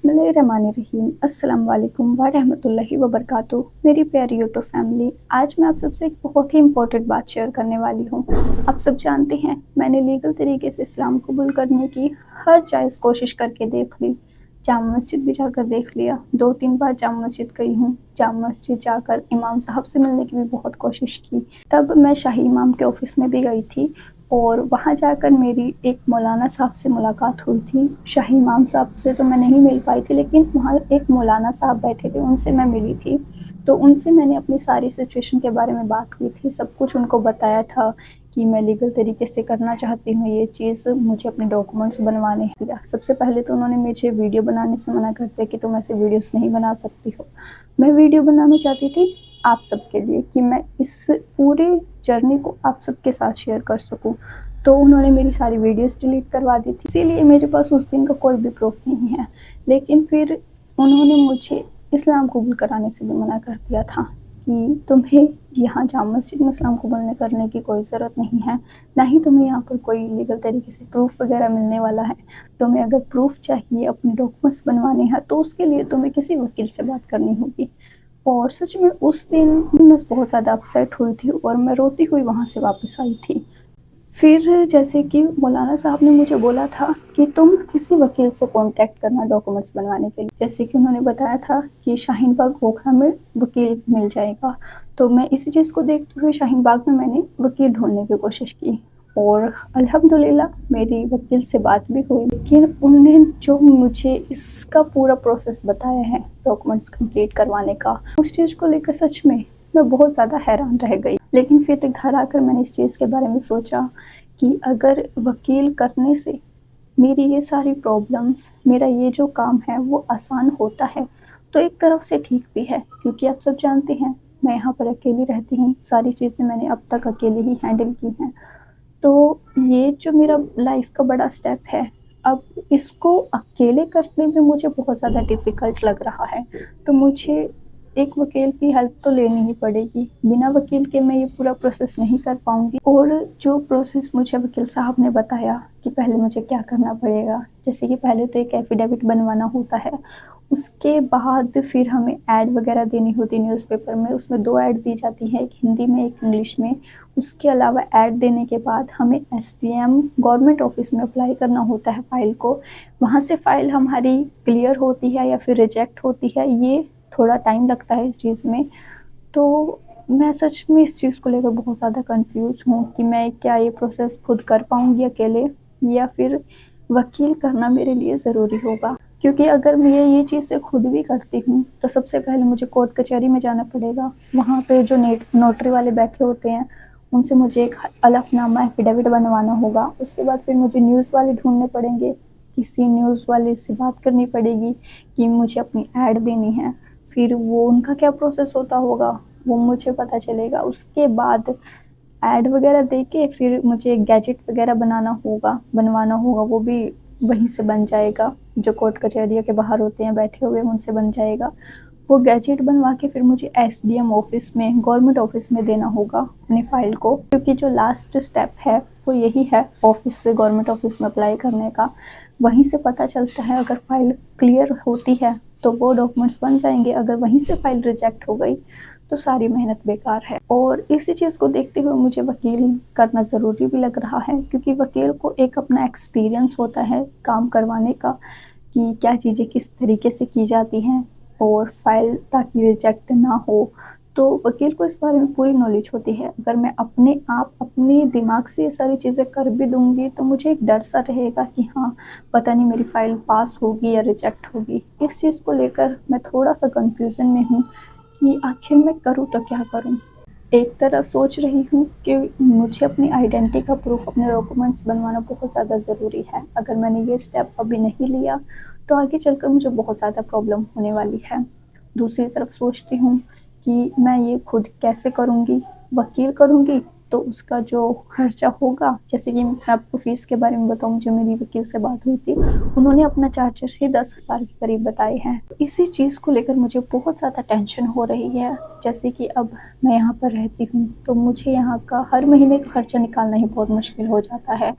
बिस्मिल्लाहिर्रहमानिर्रहीम अस्सलाम वालेकुम व रहमतुल्लाहि व बरकातुहू। मेरी प्यारी यूट्यूब फैमिली, आज मैं आप सबसे एक बहुत ही इम्पोर्टेंट बात शेयर करने वाली हूँ। आप सब जानते हैं, मैंने लीगल तरीके से इस्लाम कबूल करने की हर जायज़ कोशिश करके देख ली। जामा मस्जिद भी जाकर देख लिया, 2-3 बार जामा मस्जिद गई हूँ। जामा मस्जिद जाकर इमाम साहब से मिलने की भी बहुत कोशिश की। तब मैं शाही इमाम के ऑफ़िस में भी गई थी और वहाँ जाकर मेरी एक मौलाना साहब से मुलाकात हुई थी। शाही इमाम साहब से तो मैं नहीं मिल पाई थी, लेकिन वहाँ एक मौलाना साहब बैठे थे, उनसे मैं मिली थी। तो उनसे मैंने अपनी सारी सिचुएशन के बारे में बात की थी, सब कुछ उनको बताया था कि मैं लीगल तरीके से करना चाहती हूँ ये चीज़, मुझे अपने डॉक्यूमेंट्स बनवाने हैं। सबसे पहले तो उन्होंने मुझे वीडियो बनाने से मना कर दिया कि तुम ऐसे वीडियोस नहीं बना सकती हो। मैं वीडियो बनाना चाहती थी आप सबके लिए, कि मैं इस पूरी जर्नी को आप सबके साथ शेयर कर सकूं। तो उन्होंने मेरी सारी वीडियोस डिलीट करवा दी थी, इसीलिए मेरे पास उस दिन का कोई भी प्रूफ नहीं है। लेकिन फिर उन्होंने मुझे इस्लाम कबूल कराने से भी मना कर दिया था कि तुम्हें यहाँ जामा मस्जिद में इस्लाम कबूल करने की कोई ज़रूरत नहीं है, ना ही तुम्हें यहाँ पर कोई लीगल तरीके से प्रूफ वगैरह मिलने वाला है। तुम्हें अगर प्रूफ चाहिए, अपने डॉक्यूमेंट्स बनवाने हैं, तो उसके लिए तुम्हें किसी वकील से बात करनी होगी। और सच में उस दिन मैं बहुत ज़्यादा अपसेट हुई थी और मैं रोती हुई वहाँ से वापस आई थी। फिर जैसे कि मौलाना साहब ने मुझे बोला था कि तुम किसी वकील से कांटेक्ट करना डॉक्यूमेंट्स बनवाने के लिए। जैसे कि उन्होंने बताया था कि शाहीन बाग ओखला में वकील मिल जाएगा। तो मैं इसी चीज़ को देखते हुए शाहीन बाग में मैंने वकील ढूंढने की कोशिश की और अल्हम्दुलिल्लाह मेरी वकील से बात भी हुई। लेकिन उन्होंने जो मुझे इसका पूरा प्रोसेस बताया है डॉक्यूमेंट्स कंप्लीट करवाने का, उस चीज़ को लेकर सच में मैं बहुत ज़्यादा हैरान रह गई। लेकिन फिर घर आकर मैंने इस चीज़ के बारे में सोचा कि अगर वकील करने से मेरी ये सारी प्रॉब्लम्स, मेरा ये जो काम है वो आसान होता है, तो एक तरफ से ठीक भी है, क्योंकि आप सब जानते हैं मैं यहाँ पर अकेली रहती हूँ, सारी चीज़ें मैंने अब तक अकेले ही हैंडल की हैं। तो ये जो मेरा लाइफ का बड़ा स्टेप है, अब इसको अकेले करने में मुझे बहुत ज़्यादा डिफ़िकल्ट लग रहा है। तो मुझे एक वकील की हेल्प तो लेनी ही पड़ेगी, बिना वकील के मैं ये पूरा प्रोसेस नहीं कर पाऊँगी। और जो प्रोसेस मुझे वकील साहब ने बताया कि पहले मुझे क्या करना पड़ेगा, जैसे कि पहले तो एक एफ़िडेविट बनवाना होता है, उसके बाद फिर हमें ऐड वगैरह देनी होती है न्यूज़पेपर में। उसमें 2 ऐड दी जाती है, एक हिंदी में, एक इंग्लिश में। उसके अलावा ऐड देने के बाद हमें एसडीएम गवर्नमेंट ऑफिस में अप्लाई करना होता है फ़ाइल को। वहाँ से फ़ाइल हमारी क्लियर होती है या फिर रिजेक्ट होती है, ये थोड़ा टाइम लगता है इस चीज़ में। तो मैं सच में इस चीज़ को लेकर बहुत ज़्यादा कंफ्यूज हूँ कि मैं क्या ये प्रोसेस खुद कर पाऊँगी अकेले, या फिर वकील करना मेरे लिए ज़रूरी होगा। क्योंकि अगर मैं ये चीज़ें खुद भी करती हूँ तो सबसे पहले मुझे कोर्ट कचहरी में जाना पड़ेगा। वहाँ पे जो नोटरी वाले बैठे होते हैं, उनसे मुझे एक हलफनामा एफिडेविट बनवाना होगा। उसके बाद फिर मुझे न्यूज़ वाले ढूंढने पड़ेंगे, किसी न्यूज़ वाले से बात करनी पड़ेगी कि मुझे अपनी ऐड देनी है। फिर वो उनका क्या प्रोसेस होता होगा वो मुझे पता चलेगा। उसके बाद ऐड वगैरह दे के फिर मुझे गैजेट वगैरह बनवाना होगा, वो भी वहीं से बन जाएगा। जो कोर्ट कचहरियों के बाहर होते हैं बैठे हुए, उनसे बन जाएगा। वो गैजेट बनवा के फिर मुझे एसडीएम ऑफिस में, गवर्नमेंट ऑफिस में देना होगा अपनी फ़ाइल को, क्योंकि जो लास्ट स्टेप है वो यही है, ऑफिस से गवर्नमेंट ऑफिस में अप्लाई करने का। वहीं से पता चलता है, अगर फ़ाइल क्लियर होती है तो वो डॉक्यूमेंट्स बन जाएंगे, अगर वहीं से फ़ाइल रिजेक्ट हो गई तो सारी मेहनत बेकार है। और इसी चीज़ को देखते हुए मुझे वकील करना ज़रूरी भी लग रहा है, क्योंकि वकील को एक अपना एक्सपीरियंस होता है काम करवाने का कि क्या चीज़ें किस तरीके से की जाती हैं और फाइल ताकि रिजेक्ट ना हो। तो वकील को इस बारे में पूरी नॉलेज होती है। अगर मैं अपने आप अपने दिमाग से ये सारी चीज़ें कर भी दूँगी तो मुझे एक डर सा रहेगा कि हाँ, पता नहीं मेरी फ़ाइल पास होगी या रिजेक्ट होगी। इस चीज़ को लेकर मैं थोड़ा-सा कन्फ्यूज़न में हूँ कि आखिर मैं करूँ तो क्या करूँ? एक तरफ सोच रही हूँ कि मुझे अपनी आइडेंटिटी का प्रूफ, अपने डॉक्यूमेंट्स बनवाना बहुत ज़्यादा ज़रूरी है। अगर मैंने ये स्टेप अभी नहीं लिया तो आगे चलकर मुझे बहुत ज़्यादा प्रॉब्लम होने वाली है। दूसरी तरफ सोचती हूँ कि मैं ये खुद कैसे करूँगी, वकील करूँगी तो उसका जो खर्चा होगा, जैसे कि मैं आपको फ़ीस के बारे में बताऊँ, जो मेरी वकील से बात हुई थी, उन्होंने अपना चार्जेस ही 10,000 के करीब बताए हैं। इसी चीज़ को लेकर मुझे बहुत ज़्यादा टेंशन हो रही है। जैसे कि अब मैं यहाँ पर रहती हूँ तो मुझे यहाँ का हर महीने का खर्चा निकालना ही बहुत मुश्किल हो जाता है।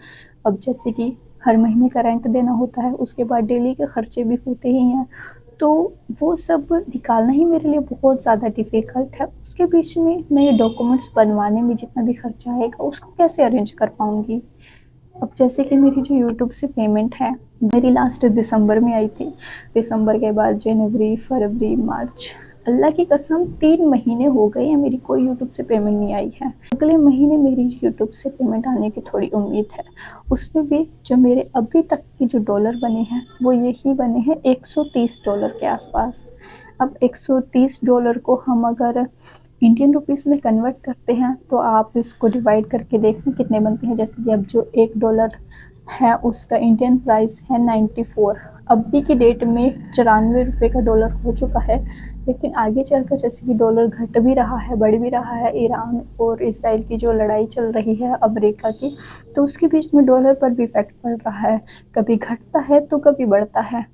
अब जैसे कि हर महीने का रेंट देना होता है, उसके बाद डेली के खर्चे भी होते ही हैं, तो वो सब निकालना ही मेरे लिए बहुत ज़्यादा डिफ़िकल्ट है। उसके बीच में मैं ये डॉक्यूमेंट्स बनवाने में जितना भी खर्चा आएगा उसको कैसे अरेंज कर पाऊँगी। अब जैसे कि मेरी जो यूट्यूब से पेमेंट है, मेरी लास्ट दिसंबर में आई थी। दिसंबर के बाद जनवरी, फरवरी, मार्च, अल्लाह की कसम 3 महीने हो गए हैं मेरी कोई यूट्यूब से पेमेंट नहीं आई है। अगले महीने मेरी यूट्यूब से पेमेंट आने की थोड़ी उम्मीद है। उसमें भी जो मेरे अभी तक के जो डॉलर बने हैं वो यही बने हैं $130 के आसपास। अब $130 को हम अगर इंडियन रुपीस में कन्वर्ट करते हैं तो आप इसको डिवाइड करके देखें कितने बनते हैं। जैसे कि अब जो $1 है उसका इंडियन प्राइस है 94। अभी की डेट में ₹94 का डॉलर हो चुका है, लेकिन आगे चलकर जैसे कि डॉलर घट भी रहा है, बढ़ भी रहा है, ईरान और इसराइल की जो लड़ाई चल रही है अमेरिका की, तो उसके बीच में डॉलर पर भी इफेक्ट पड़ रहा है। कभी घटता है तो कभी बढ़ता है।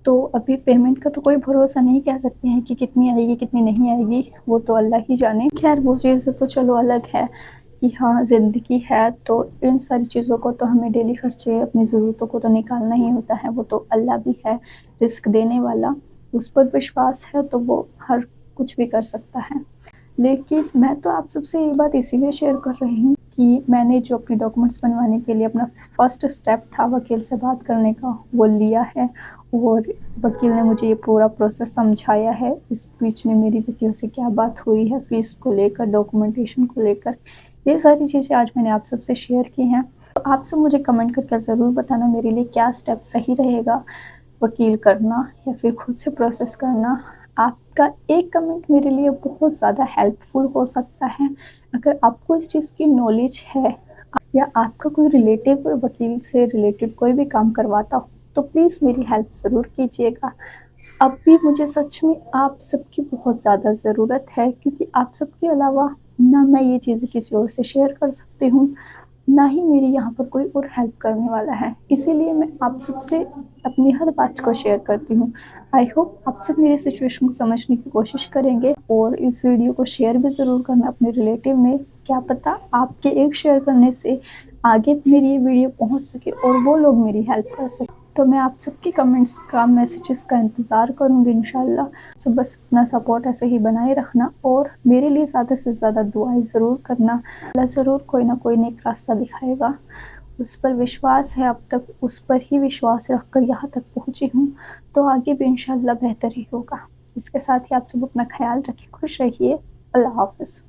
तो अभी पेमेंट का तो कोई भरोसा नहीं कह सकते हैं कि कितनी आएगी कितनी नहीं आएगी, वो तो अल्लाह ही जाने। खैर वो चीज़ तो चलो अलग है कि हाँ ज़िंदगी है तो इन सारी चीज़ों को तो हमें डेली खर्चे अपनी ज़रूरतों को तो निकालना ही होता है। वो तो अल्लाह भी है रिस्क देने वाला, उस पर विश्वास है तो वो हर कुछ भी कर सकता है। लेकिन मैं तो आप सबसे ये बात इसीलिए शेयर कर रही हूँ कि मैंने जो अपने डॉक्यूमेंट्स बनवाने के लिए अपना फर्स्ट स्टेप था वकील से बात करने का वो लिया है, और वकील ने मुझे ये पूरा प्रोसेस समझाया है। इस बीच में मेरी वकील से क्या बात हुई है फ़ीस को लेकर, डॉक्यूमेंटेशन को लेकर, ये सारी चीज़ें आज मैंने आप सबसे शेयर की हैं। तो आप सब मुझे कमेंट करके ज़रूर बताना मेरे लिए क्या स्टेप सही रहेगा, वकील करना या फिर खुद से प्रोसेस करना। आपका एक कमेंट मेरे लिए बहुत ज़्यादा हेल्पफुल हो सकता है। अगर आपको इस चीज़ की नॉलेज है या आपका कोई रिलेटिव वकील से रिलेटेड कोई भी काम करवाता हो तो प्लीज़ मेरी हेल्प ज़रूर कीजिएगा। अब भी मुझे सच में आप सबकी बहुत ज़्यादा ज़रूरत है, क्योंकि आप सबके अलावा ना मैं ये चीज़ें किसी और से शेयर कर सकती हूँ, ना ही मेरी यहाँ पर कोई और हेल्प करने वाला है। इसीलिए मैं आप सबसे अपनी हर बात को शेयर करती हूँ। आई होप आप सब मेरी सिचुएशन को समझने की कोशिश करेंगे और इस वीडियो को शेयर भी ज़रूर करना अपने रिलेटिव में। क्या पता आपके एक शेयर करने से आगे मेरी ये वीडियो पहुँच सके और वो लोग मेरी हेल्प कर सकें। तो मैं आप सबके कमेंट्स का, मैसेजेस का इंतज़ार करूँगी इंशाल्लाह। तो बस अपना सपोर्ट ऐसे ही बनाए रखना और मेरे लिए ज़्यादा से ज़्यादा दुआएं ज़रूर करना। अल्लाह ज़रूर कोई ना कोई नेक रास्ता दिखाएगा। उस पर विश्वास है, अब तक उस पर ही विश्वास रख कर यहाँ तक पहुँची हूँ, तो आगे भी इंशाल्लाह बेहतर ही होगा। इसके साथ ही आप सब अपना ख्याल रखिए, खुश रहिए। अल्लाह हाफ़िज़।